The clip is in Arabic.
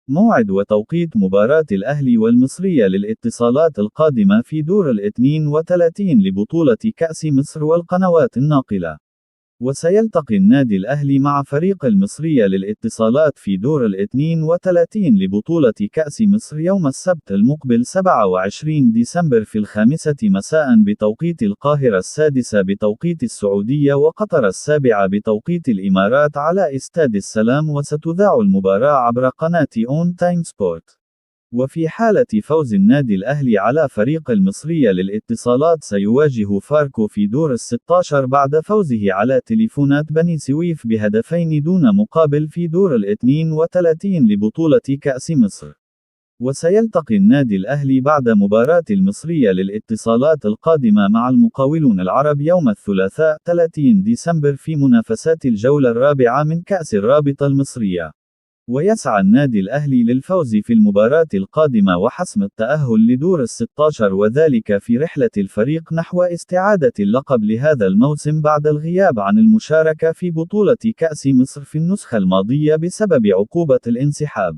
موعد وتوقيت مباراة الأهلي والمصرية للاتصالات القادمة في دور 32 لبطولة كأس مصر والقنوات الناقلة. وسيلتقي النادي الأهلي مع فريق المصرية للاتصالات في دور 32 لبطولة كأس مصر يوم السبت المقبل 27 ديسمبر في 5 مساء بتوقيت القاهرة، 6 بتوقيت السعودية، وقطر 7 بتوقيت الإمارات، على استاد السلام. وستذاع المباراة عبر قناة أون تايم سبورت. وفي حالة فوز النادي الأهلي على فريق المصرية للاتصالات، سيواجه فاركو في دور ال16 بعد فوزه على تليفونات بني سويف بهدفين دون مقابل في دور ال32 لبطولة كأس مصر. وسيلتقي النادي الأهلي بعد مباراة المصرية للاتصالات القادمة مع المقاولون العرب يوم الثلاثاء 30 ديسمبر في منافسات الجولة الرابعة من كأس الرابطة المصرية. ويسعى النادي الأهلي للفوز في المباراة القادمة وحسم التأهل لدور ال16، وذلك في رحلة الفريق نحو استعادة اللقب لهذا الموسم بعد الغياب عن المشاركة في بطولة كأس مصر في النسخة الماضية بسبب عقوبة الانسحاب.